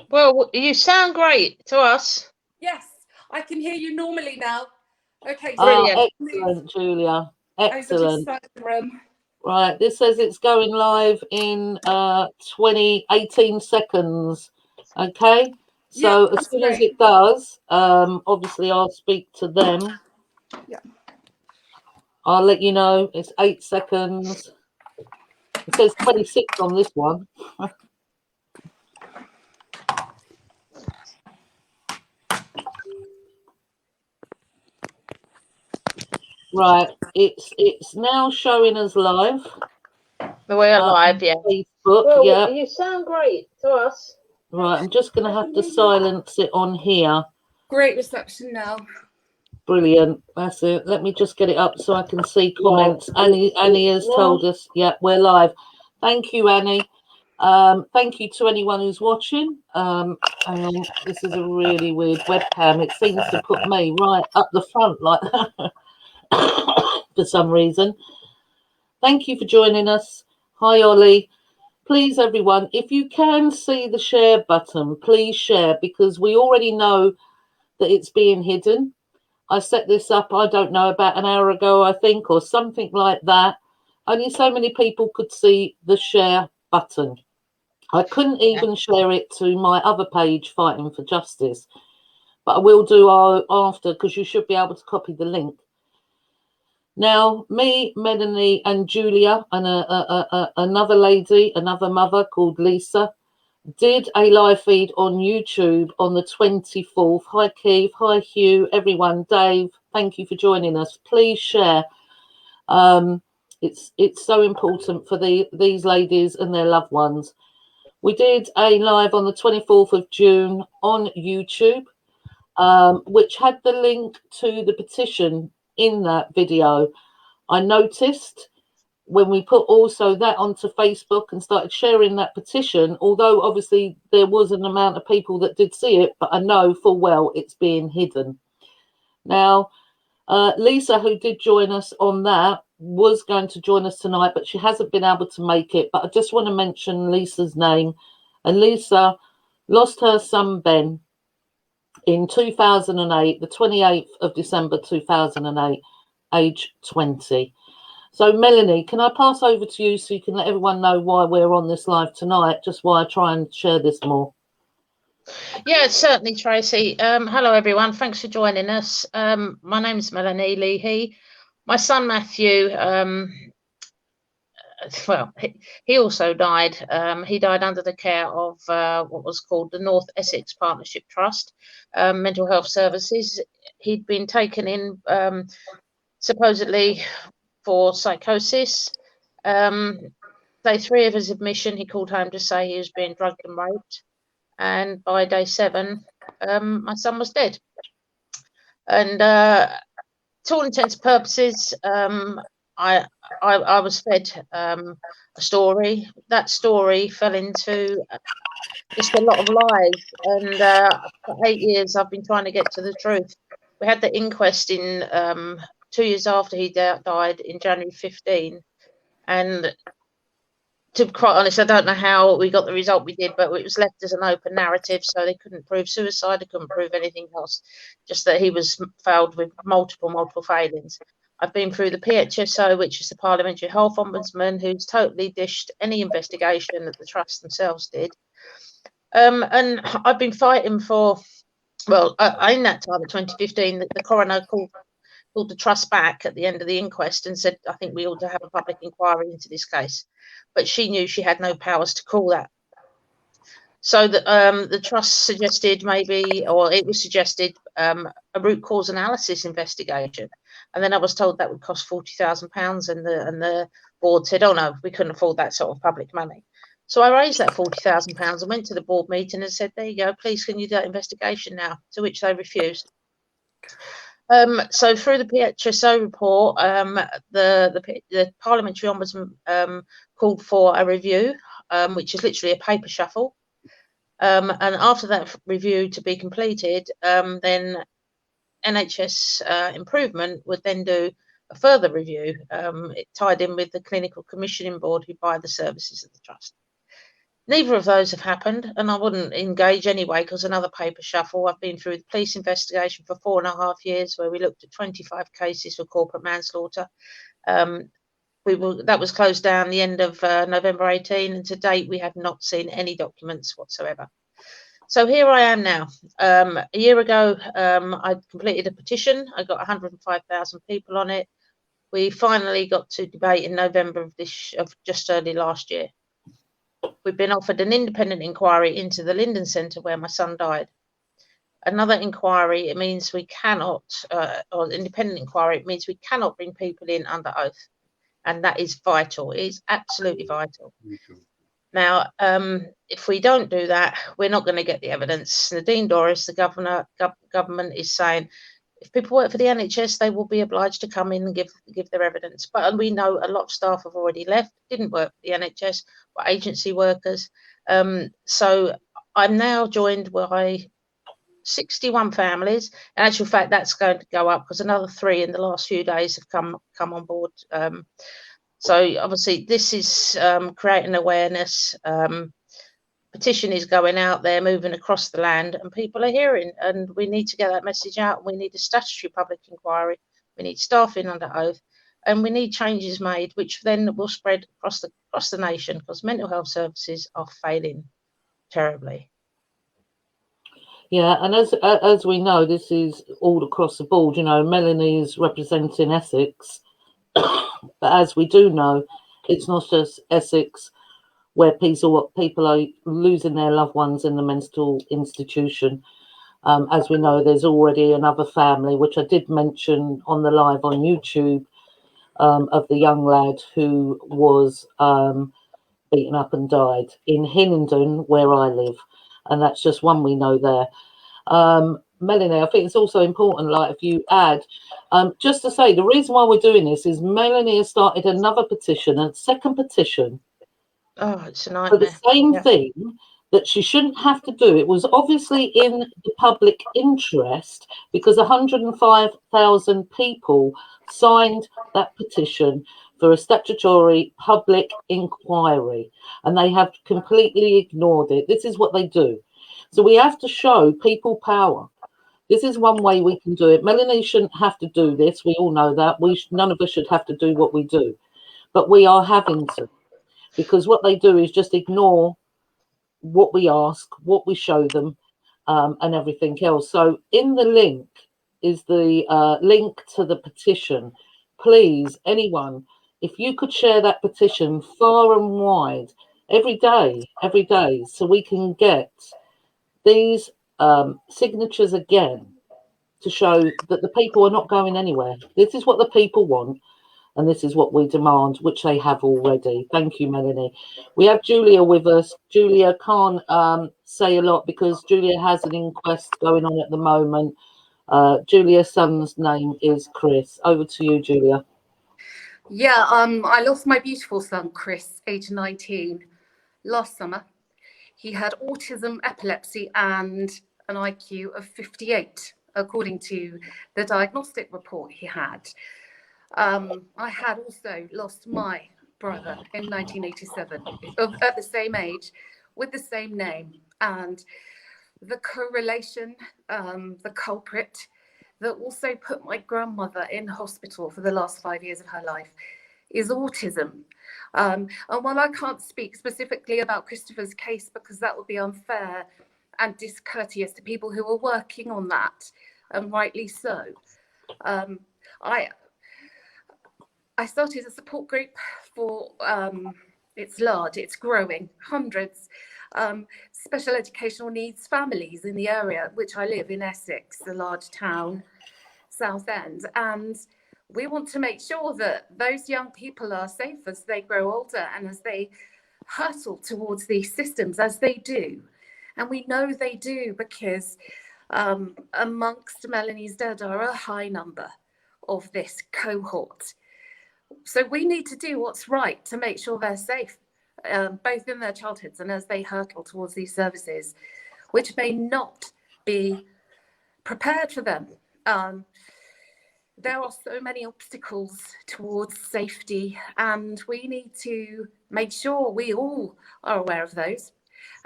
Well, you sound great to us. Yes, I can hear you normally now. Okay, Brilliant. Excellent, Julia. Over Excellent. to the room. Right, this says it's going live in 18 seconds. Okay, so Yeah, as soon as great. it does, obviously I'll speak to them. Yeah. I'll let you know. It's 8 seconds. It says 26 on this one. Right, it's now showing us live. We're live, yeah. Facebook, well, yeah. You sound great to us. Right, I'm just going to have to silence it on here. Great reception now. Brilliant. That's it. Let me just get it up so I can see comments. Annie has told us, yeah, we're live. Thank you, Annie. Thank you to anyone who's watching. This is a really weird webcam. It seems to put me right up the front like that for some reason. Thank you for joining us. Hi, Ollie. Please, everyone, if you can see the share button, please share, because we already know that it's being hidden. I set this up, I don't know, about an hour ago, I think, or something like that. Only so many people could see the share button. I couldn't even share it to my other page, Fighting for Justice, but I will do after, because you should be able to copy the link. Now, me, Melanie and Julia, and another lady, another mother called Lisa, did a live feed on YouTube on the 24th. Hi, Keith. Hi, Hugh. Everyone. Dave, thank you for joining us. Please share. It's so important for these ladies and their loved ones. We did a live on the 24th of June on YouTube, which had the link to the petition in that video. I noticed when we put also that onto Facebook and started sharing that petition, although obviously there was an amount of people that did see it, but I know full well it's being hidden. Now, Lisa, who did join us on that, was going to join us tonight, but she hasn't been able to make it. But I just want to mention Lisa's name. And Lisa lost her son, Ben, in 2008, the 28th of December 2008, age 20. So, Melanie, can I pass over to you so you can let everyone know why we're on this live tonight, just while I try and share this more? Yeah, certainly, Tracy. Hello, everyone. Thanks for joining us. My name is Melanie Leahy. My son, Matthew, well, he also died. He died under the care of what was called the North Essex Partnership Trust, Mental Health Services. He'd been taken in supposedly for psychosis. Day 3 of his admission, he called home to say he was being drugged and raped. And by day 7, my son was dead. And to all intents and purposes, I was fed a story. That story fell into just a lot of lies. And for 8 years, I've been trying to get to the truth. We had the inquest in 2 years after he died in January 15. And to be quite honest, I don't know how we got the result we did, but it was left as an open narrative, so they couldn't prove suicide, they couldn't prove anything else, just that he was found with multiple failings. I've been through the PHSO, which is the Parliamentary Health Ombudsman, who's totally dished any investigation that the Trust themselves did. And I've been fighting for, well, in that time of 2015, the coroner called the Trust back at the end of the inquest and said, I think we ought to have a public inquiry into this case. But she knew she had no powers to call that. So the Trust suggested it was suggested a root cause analysis investigation. And then I was told that would cost £40,000, and the board said, oh no, we couldn't afford that sort of public money. So I raised that £40,000 and went to the board meeting and said, there you go, please can you do that investigation now? To which they refused. So through the PHSO report, the Parliamentary Ombudsman called for a review, which is literally a paper shuffle. And after that review to be completed, then NHS Improvement would then do a further review. It tied in with the Clinical Commissioning Board, who buy the services of the Trust. Neither of those have happened, and I wouldn't engage anyway because another paper shuffle. I've been through the police investigation for 4.5 years where we looked at 25 cases for corporate manslaughter. That was closed down the end of November 18, and to date we have not seen any documents whatsoever. So here I am now. A year ago, I completed a petition. I got 105,000 people on it. We finally got to debate in November of just early last year. We've been offered an independent inquiry into the Linden Centre where my son died. Another inquiry, it means we cannot, or independent inquiry, it means we cannot bring people in under oath. And that is vital. It is absolutely vital. Now, if we don't do that, we're not going to get the evidence. Nadine Dorries, the government is saying, if people work for the NHS, they will be obliged to come in and give their evidence. But we know a lot of staff have already left, didn't work for the NHS, were agency workers. So I'm now joined by 61 families. In actual fact, that's going to go up because another 3 in the last few days have come on board. So obviously this is creating awareness. Petition is going out there, moving across the land, and people are hearing, and we need to get that message out. We need a statutory public inquiry. We need staffing under oath, and we need changes made, which then will spread across the nation, because mental health services are failing terribly. Yeah, and as we know, this is all across the board. You know, Melanie is representing Essex, but as we do know, it's not just Essex where people are losing their loved ones in the mental institution. As we know, there's already another family, which I did mention on the live on YouTube, of the young lad who was beaten up and died in Hinnenden, where I live. And that's just one we know there. Melanie, I think it's also important, like if you add, just to say, the reason why we're doing this is Melanie has started another petition, a second petition, it's a nightmare. for the same thing that she shouldn't have to do. It was obviously in the public interest because 105,000 people signed that petition for a statutory public inquiry, and they have completely ignored it. This is what they do. So we have to show people power. This is one way we can do it. Melanie shouldn't have to do this. We all know that. None of us should have to do what we do, but we are having to, because what they do is just ignore what we ask, what we show them, and everything else. So in the link is the link to the petition. Please, anyone, if you could share that petition far and wide every day, so we can get these signatures again to show that the people are not going anywhere. This is what the people want, and this is what we demand, which they have already. Thank you, Melanie. We have Julia with us. Julia can't say a lot because Julia has an inquest going on at the moment. Julia's son's name is Chris. Over to you, Julia. Yeah, I lost my beautiful son, Chris, age 19, last summer. He had autism, epilepsy, and an IQ of 58, according to the diagnostic report he had. I had also lost my brother in 1987, at the same age, with the same name. And the correlation, the culprit that also put my grandmother in hospital for the last 5 years of her life is autism. And while I can't speak specifically about Christopher's case because that would be unfair and discourteous to people who are working on that, and rightly so, I started a support group for, it's large, it's growing, hundreds, special educational needs families in the area which I live in, Essex, a large town, South End. And we want to make sure that those young people are safe as they grow older and as they hurtle towards these systems, as they do. And we know they do because amongst Melanie's dead are a high number of this cohort. So we need to do what's right to make sure they're safe, both in their childhoods and as they hurtle towards these services, which may not be prepared for them. There are so many obstacles towards safety, and we need to make sure we all are aware of those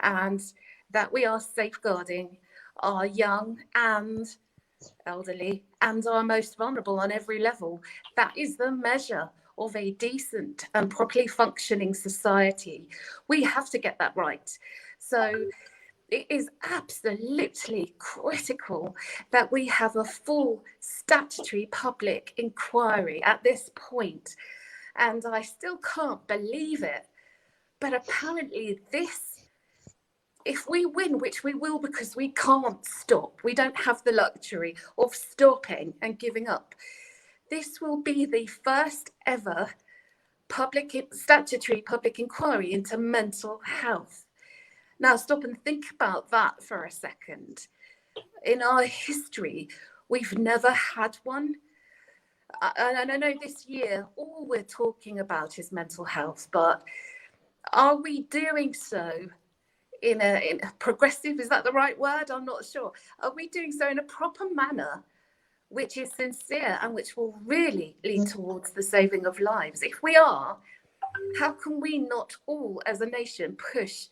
and that we are safeguarding our young and elderly and our most vulnerable on every level. That is the measure of a decent and properly functioning society. We have to get that right. So it is absolutely critical that we have a full statutory public inquiry at this point. And I still can't believe it. But apparently this, if we win, which we will because we can't stop, we don't have the luxury of stopping and giving up, this will be the first ever statutory public inquiry into mental health. Now, stop and think about that for a second. In our history, we've never had one. And I know this year, all we're talking about is mental health, but are we doing so in a progressive, is that the right word? I'm not sure. Are we doing so in a proper manner, which is sincere and which will really lead towards the saving of lives? If we are, how can we not all as a nation push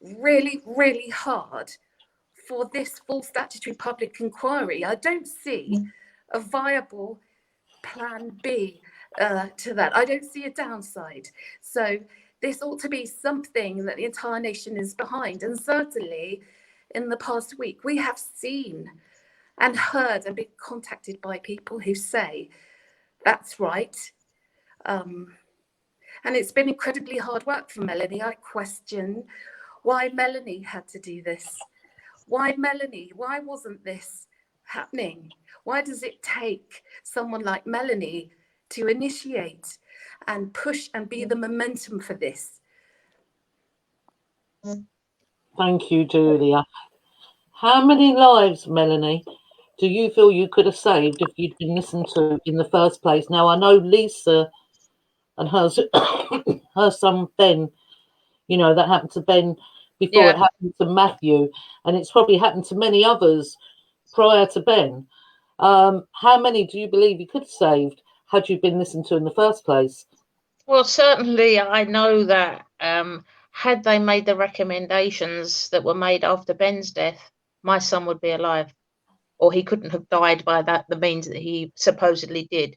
really, really hard for this full statutory public inquiry? I don't see a viable plan B to that. I don't see a downside. So this ought to be something that the entire nation is behind. And certainly in the past week, we have seen and heard and been contacted by people who say, that's right. And it's been incredibly hard work for Melanie. I question why Melanie had to do this. Why Melanie? Why wasn't this happening? Why does it take someone like Melanie to initiate and push and be the momentum for this? Thank you, Julia. How many lives, Melanie, do you feel you could have saved if you'd been listened to in the first place? Now, I know Lisa and her son Ben, that happened to Ben before it happened to Matthew, and it's probably happened to many others prior to Ben. How many do you believe you could have saved had you been listened to in the first place? Well, certainly I know that had they made the recommendations that were made after Ben's death, my son would be alive, or he couldn't have died by the means that he supposedly did.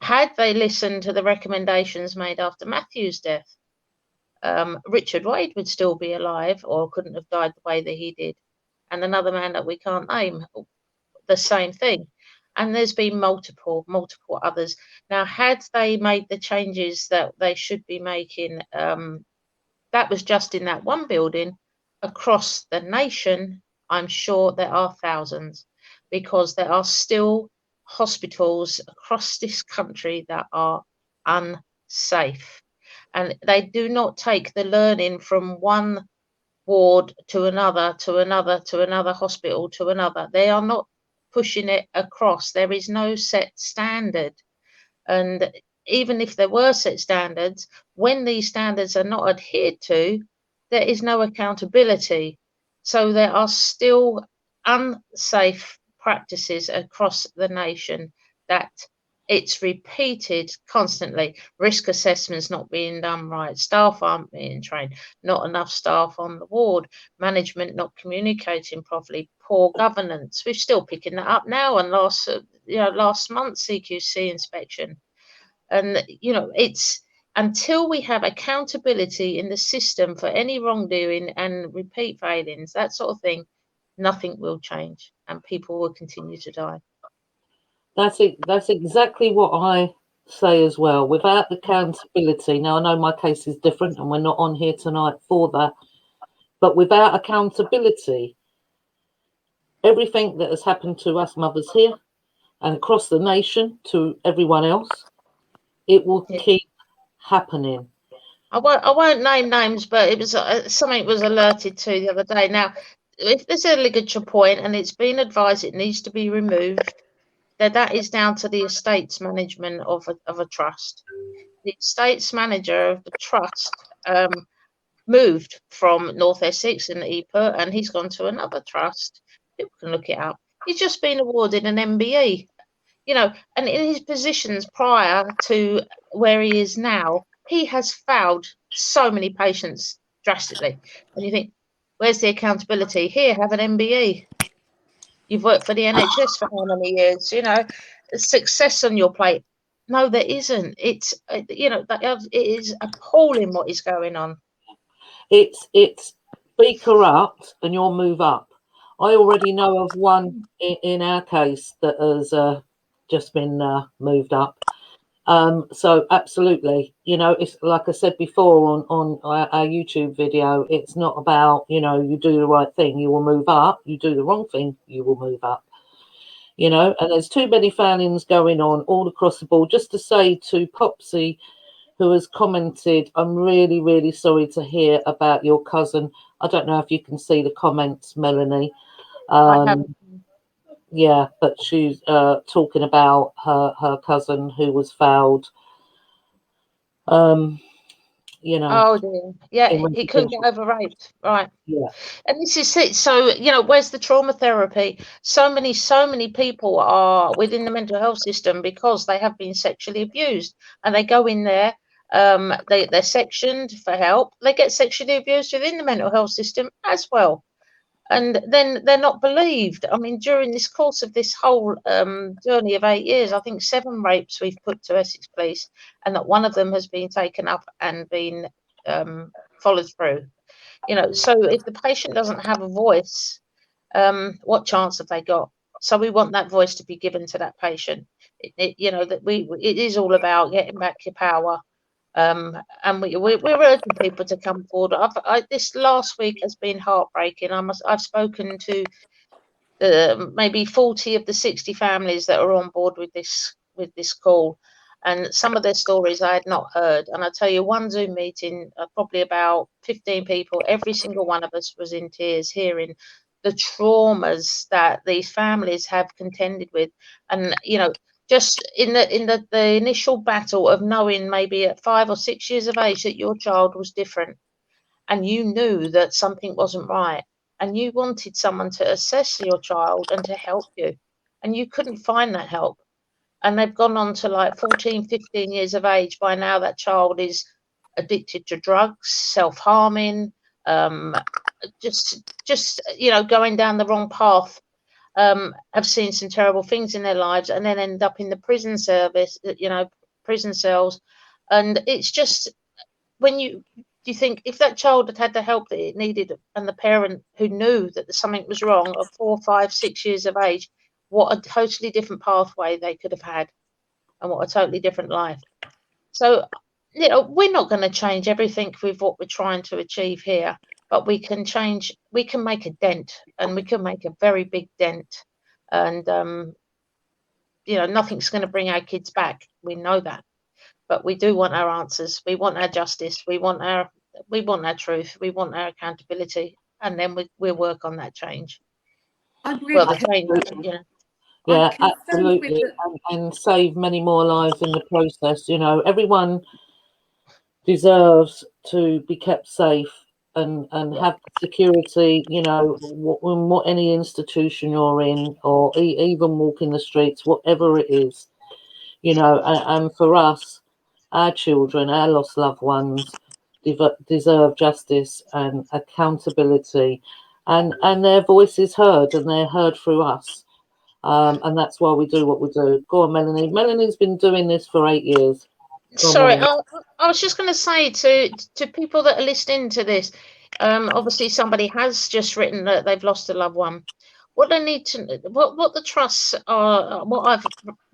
Had they listened to the recommendations made after Matthew's death, Richard Wade would still be alive or couldn't have died the way that he did. And another man that we can't name, the same thing. And there's been multiple others. Now, had they made the changes that they should be making, that was just in that one building. Across the nation, I'm sure there are thousands, because there are still hospitals across this country that are unsafe. And they do not take the learning from one ward to another, to another, to another hospital, to another. They are not pushing it across. There is no set standard. And even if there were set standards, when these standards are not adhered to, there is no accountability. So there are still unsafe practices across the nation that it's repeated constantly. Risk assessments not being done right, staff aren't being trained, not enough staff on the ward, management not communicating properly, poor governance. We're still picking that up now, and last month's CQC inspection. And it's until we have accountability in the system for any wrongdoing and repeat failings, that sort of thing, nothing will change, and people will continue to die. That's it. That's exactly what I say as well. Without accountability, now I know my case is different and we're not on here tonight for that, but without accountability, everything that has happened to us mothers here and across the nation to everyone else, it will keep happening. I won't name names, but it was something was alerted to the other day. Now, if there's a ligature point and it's been advised it needs to be removed, that is down to the estates management of a trust. The estates manager of the trust moved from North Essex and EPA, and he's gone to another trust. People can look it up. He's just been awarded an MBE, and in his positions prior to where he is now, he has failed so many patients drastically. And you think, where's the accountability? Here, have an MBE. You've worked for the NHS for how many years? You know, success on your plate. No, there isn't. It's, you know, it is appalling what is going on. It's be corrupt and you'll move up. I already know of one in our case that has just been moved up. So absolutely, you know, it's like I said before on our YouTube video, it's not about, you know, you do the right thing, you will move up. You do the wrong thing, you will move up. You know, and there's too many failings going on all across the board. Just to say to Popsy, who has commented, I'm really, really sorry to hear about your cousin. I don't know if you can see the comments, Melanie. Yeah, but she's talking about her cousin who was fouled. You know. Oh dear. Yeah, he couldn't get over raped. Right. Yeah. And this is it. So, you know, where's the trauma therapy? So many people are within the mental health system because they have been sexually abused, and they go in there. They're sectioned for help. They get sexually abused within the mental health system as well. And then they're not believed. I mean, during this course of this whole journey of 8 years, I think 7 rapes we've put to Essex Police, and that one of them has been taken up and been followed through. You know, so if the patient doesn't have a voice, what chance have they got? So we want that voice to be given to that patient. You know, that it is all about getting back your power. And we're urging people to come forward. This last week has been heartbreaking. I've spoken to maybe 40 of the 60 families that are on board with this call, and some of their stories I had not heard. And I tell you, one Zoom meeting, probably about 15 people, every single one of us was in tears, hearing the traumas that these families have contended with, and you know. Just in the initial battle of knowing maybe at 5 or 6 years of age that your child was different, and you knew that something wasn't right, and you wanted someone to assess your child and to help you, and you couldn't find that help. And they've gone on to like 14, 15 years of age. By now, that child is addicted to drugs, self-harming, just you know, going down the wrong path. Have seen some terrible things in their lives, and then end up in the prison service, you know, prison cells. And it's just, when you think, if that child had the help that it needed, and the parent who knew that something was wrong at 4, 5, 6 years of age, what a totally different pathway they could have had, and what a totally different life. So, you know, we're not going to change everything with what we're trying to achieve here, but we can make a dent, and we can make a very big dent. And, you know, nothing's going to bring our kids back. We know that, but we do want our answers. We want our justice. We want our truth. We want our accountability, and then we'll work on that change. Yeah, absolutely, and save many more lives in the process. You know, everyone deserves to be kept safe and have security. You know, what any institution you're in, or even walking the streets, whatever it is. You know, and for us, our children, our lost loved ones, deserve justice and accountability, and their voices heard, and they're heard through us. And that's why we do what we do. Go on, Melanie. Melanie's been doing this for 8 years. Sorry, I was just going to say to people that are listening to this, obviously somebody has just written that they've lost a loved one. What they need to, what the trusts are, what I've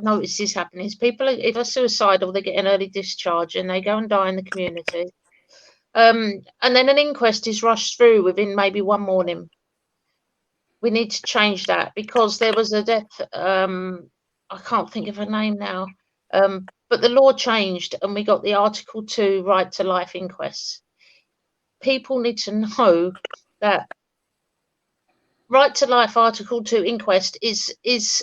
noticed is happening is people, if they're suicidal, they get an early discharge and they go and die in the community. And then an inquest is rushed through within maybe one morning. We need to change that, because there was a death, I can't think of her name now, but the law changed and we got the Article 2 right to life inquests. People need to know that right to life Article 2 inquest is if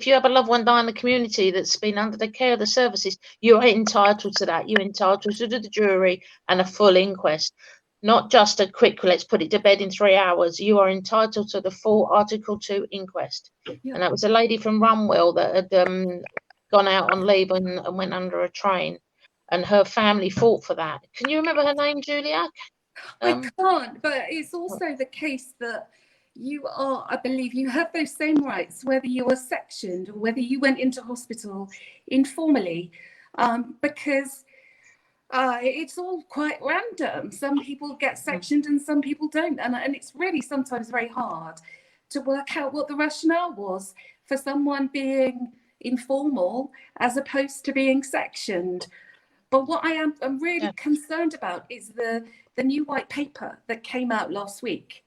you have a loved one die in the community that's been under the care of the services, you are entitled to that. You're entitled to the jury and a full inquest. Not just a quick, let's put it to bed in 3 hours. You are entitled to the full Article 2 inquest. Yeah. And that was a lady from Runwell that had gone out on leave and went under a train. and her family fought for that. Can you remember her name, Julia? I can't, but it's also the case that you are, I believe, you have those same rights, whether you were sectioned or whether you went into hospital informally, because it's all quite random. Some people get sectioned and some people don't. And it's really sometimes very hard to work out what the rationale was for someone being informal as opposed to being sectioned. But what I'm really concerned about is the new white paper that came out last week.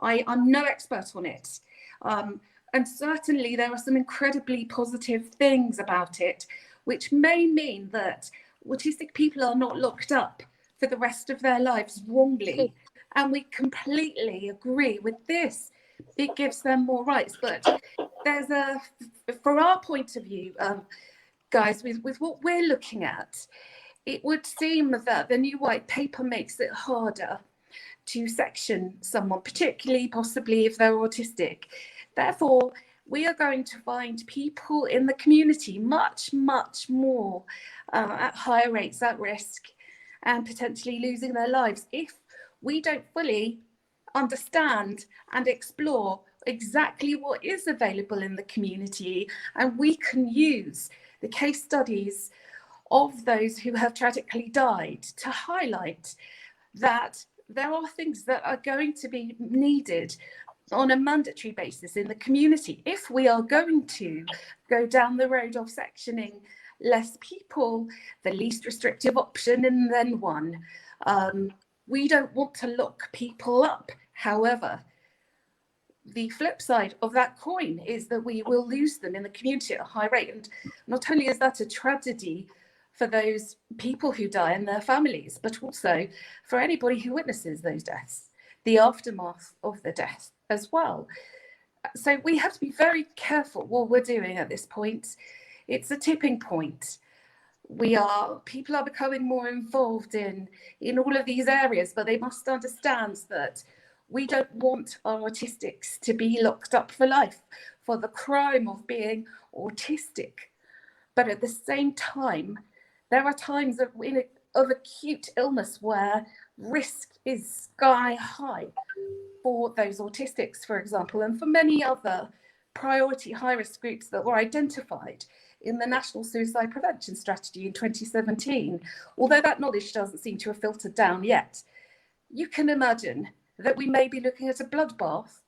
I'm no expert on it. And certainly there are some incredibly positive things about it, which may mean that autistic people are not locked up for the rest of their lives wrongly. And we completely agree with this. It gives them more rights. But there's for our point of view, guys, with what we're looking at, it would seem that the new white paper makes it harder to section someone, particularly possibly if they're autistic. Therefore, we are going to find people in the community much, much more at higher rates at risk and potentially losing their lives if we don't fully understand and explore exactly what is available in the community. And we can use the case studies of those who have tragically died to highlight that there are things that are going to be needed on a mandatory basis in the community if we are going to go down the road of sectioning less people, the least restrictive option and then one. We don't want to lock people up. However, the flip side of that coin is that we will lose them in the community at a high rate. And not only is that a tragedy for those people who die and their families, but also for anybody who witnesses those deaths, the aftermath of the death as well. So we have to be very careful what we're doing at this point. It's a tipping point. People are becoming more involved in all of these areas, but they must understand that we don't want our autistics to be locked up for life for the crime of being autistic. But at the same time, there are times of acute illness where risk is sky high for those autistics, for example, and for many other priority high-risk groups that were identified in the National Suicide Prevention Strategy in 2017. Although that knowledge doesn't seem to have filtered down yet, you can imagine that we may be looking at a bloodbath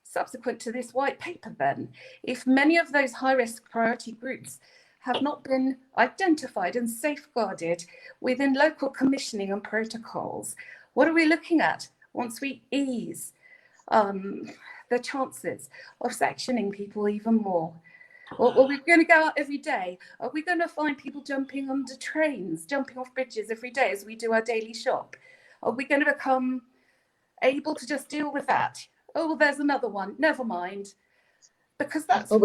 subsequent to this white paper then, if many of those high-risk priority groups have not been identified and safeguarded within local commissioning and protocols. What are we looking at once we ease the chances of sectioning people even more? Or are we going to go out every day? Are we going to find people jumping under trains, jumping off bridges every day as we do our daily shop? Are we going to become able to just deal with that? Oh, well, there's another one. Never mind. Because that's well,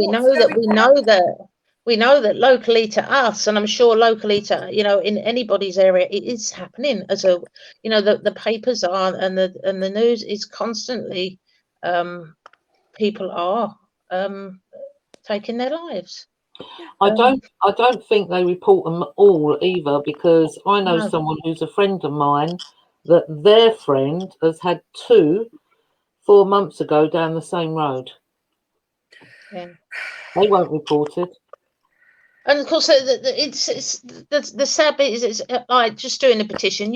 we know that locally to us, and I'm sure locally to, in anybody's area, it is happening as a, the papers are, and the news is constantly, people are taking their lives. I don't think they report them all either, because I know someone who's a friend of mine that their friend has had 2 4 months ago down the same road. Yeah. They won't report it. And of course, it's the sad bit is, it's like just doing a petition.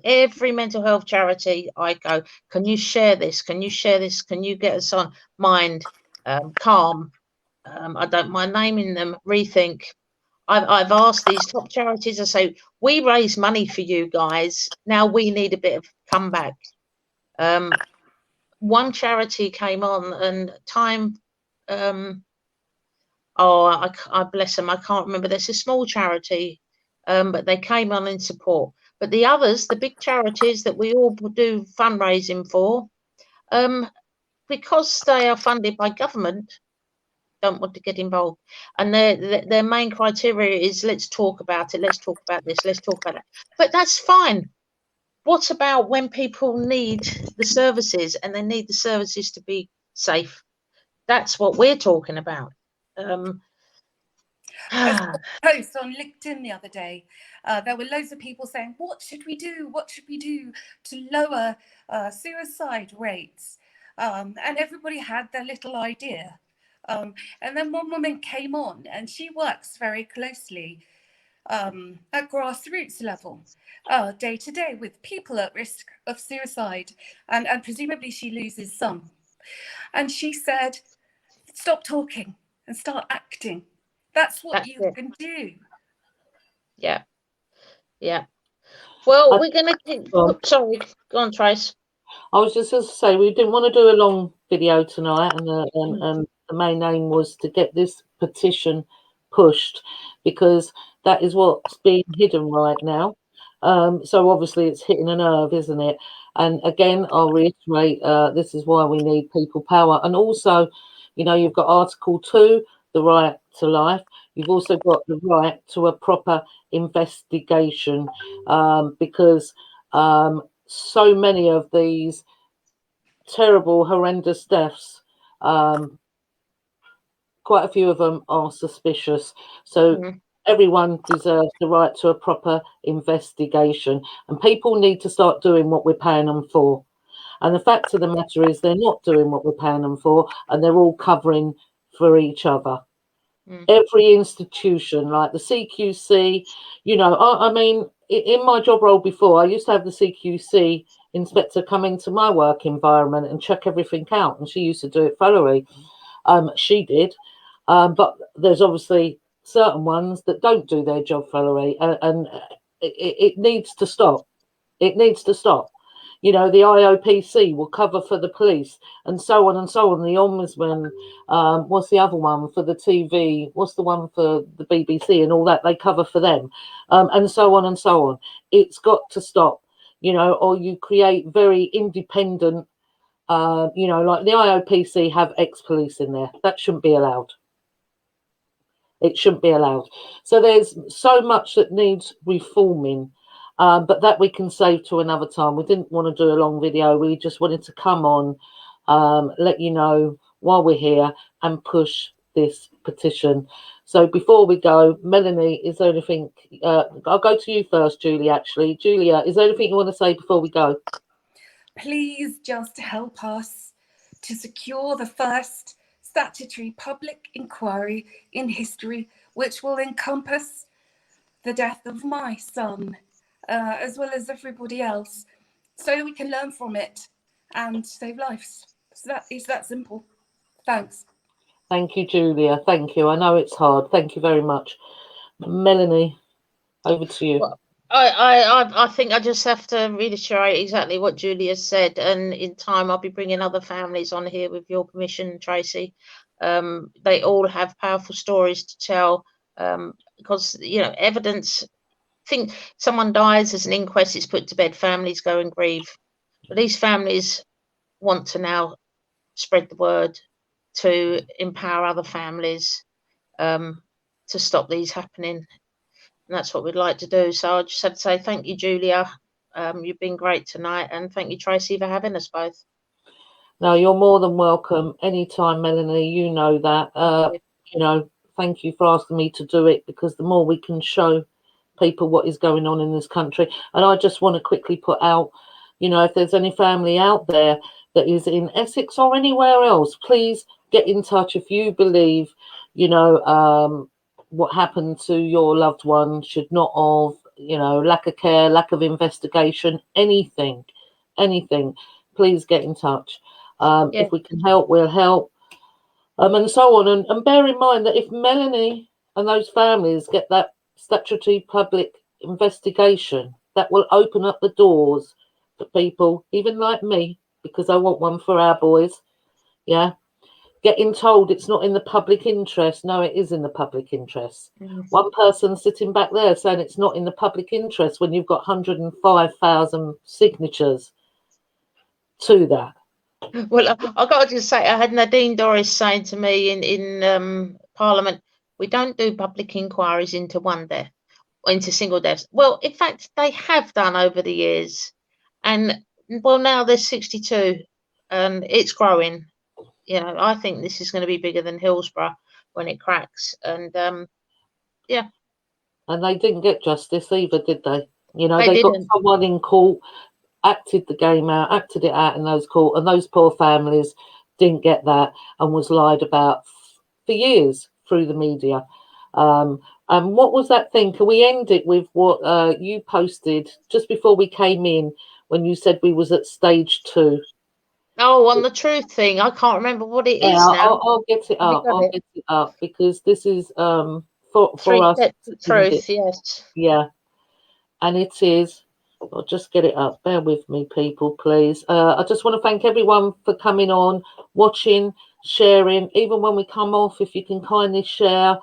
Every mental health charity I go, can you share this? Can you share this? Can you get us on Mind, Calm? I don't mind naming them. Rethink. I've asked these top charities. I say, we raise money for you guys. Now we need a bit of comeback. One charity came on and time. I bless them. I can't remember. There's a small charity, but they came on in support. But the others, the big charities that we all do fundraising for, because they are funded by government, don't want to get involved. And their main criteria is, let's talk about it. Let's talk about this. Let's talk about that. But that's fine. What about when people need the services and they need the services to be safe? That's what we're talking about. Post on LinkedIn the other day. There were loads of people saying, what should we do? What should we do to lower suicide rates? And everybody had their little idea. And then one woman came on, and she works very closely at grassroots level, day to day, with people at risk of suicide. And presumably she loses some. And she said, stop talking and start acting. That's what you can do. Yeah. Yeah. Well, we're going to... Sorry, go on, Trace. I was just going to say, we didn't want to do a long video tonight, and the main aim was to get this petition pushed, because that is what's being hidden right now. So obviously it's hitting a nerve, isn't it? And again, I'll reiterate, this is why we need people power. And also, you know, you've got Article 2, the right to life. You've also got the right to a proper investigation, because so many of these terrible, horrendous deaths, quite a few of them are suspicious. So everyone deserves the right to a proper investigation, and people need to start doing what we're paying them for. And the fact of the matter is, they're not doing what we're paying them for, and they're all covering for each other. Every institution, like the CQC, you know, I mean, in my job role before, I used to have the CQC inspector come into my work environment and check everything out, and she used to do it thoroughly. She did, but there's obviously certain ones that don't do their job thoroughly, and it needs to stop. It needs to stop. You know, the IOPC will cover for the police, and so on and so on. The ombudsman, what's the other one for the TV? What's the one for the BBC and all that? They cover for them, and so on and so on. It's got to stop, you know, or you create very independent, you know, like the IOPC have ex-police in there. That shouldn't be allowed. It shouldn't be allowed. So there's so much that needs reforming. But that we can save to another time. We didn't want to do a long video. We just wanted to come on, let you know while we're here, and push this petition. So before we go, Melanie, is there anything? I'll go to you first, Julia, actually. Julia, is there anything you want to say before we go? Please just help us to secure the first statutory public inquiry in history, which will encompass the death of my son, as well as everybody else, so that we can learn from it and save lives. So that is that simple. Thanks. Thank you, Julia. Thank you. I know it's hard. Thank you very much. Melanie, over to you. Well, I think I just have to reiterate exactly what Julia said, and in time I'll be bringing other families on here with your permission, Tracy. They all have powerful stories to tell, because, you know, evidence. Think someone dies, as an inquest is put to bed, families go and grieve. But these families want to now spread the word to empower other families, to stop these happening. And that's what we'd like to do. So I just have to say thank you, Julia. You've been great tonight. And thank you, Tracy, for having us both. No, you're more than welcome anytime, Melanie. You know that. You know, thank you for asking me to do it, because the more we can show people what is going on in this country. And I just want to quickly put out, you know, if there's any family out there that is in Essex or anywhere else, please get in touch. If you believe, you know, what happened to your loved one should not have, you know, lack of care, lack of investigation, anything, please get in touch. If we can help, we'll help, and so on. And bear in mind that if Melanie and those families get that statutory public investigation, that will open up the doors for people, even like me, because I want one for our boys. Yeah, getting told it's not in the public interest. No, it is in the public interest. One person sitting back there saying it's not in the public interest when you've got 105,000 signatures to that. Well, I've got to just say, I had Nadine Dorris saying to me in Parliament, we don't do public inquiries into one death, into single deaths. Well, in fact, they have done over the years. And, well, now there's 62 and it's growing. You know, I think this is going to be bigger than Hillsborough when it cracks. And Yeah. And they didn't get justice either, did they? You know, They they got didn't. someone in court, acted the game out, acted it out in those court, and those poor families didn't get that and was lied about for years through the media. And what was that thing? Can we end it with what you posted just before we came in when you said we was at stage 2? Oh, on the truth thing, I can't remember what it Yeah, is now. I'll get it Have you up. got I'll it? get it up because this is for 3 us. steps to truth. Yes. Yeah, and it is. I'll just get it up. Bear with me, people, please. I just want to thank everyone for coming on, watching, sharing. Even when we come off, if you can kindly share.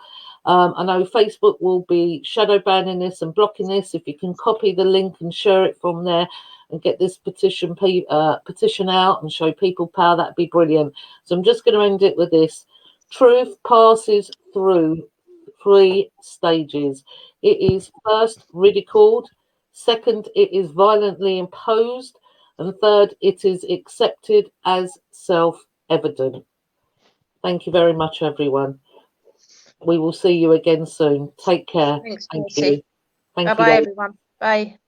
I know Facebook will be shadow banning this and blocking this. If you can copy the link and share it from there and get this petition out and show people power, that'd be brilliant. So I'm just going to end it with this. Truth passes through 3 stages. It is first ridiculed. Second, it is violently imposed. And third, it is accepted as self-evident. Thank you very much, everyone. We will see you again soon. Take care. Thanks, Thank Nancy. you. Thank Bye-bye, you. everyone. Bye.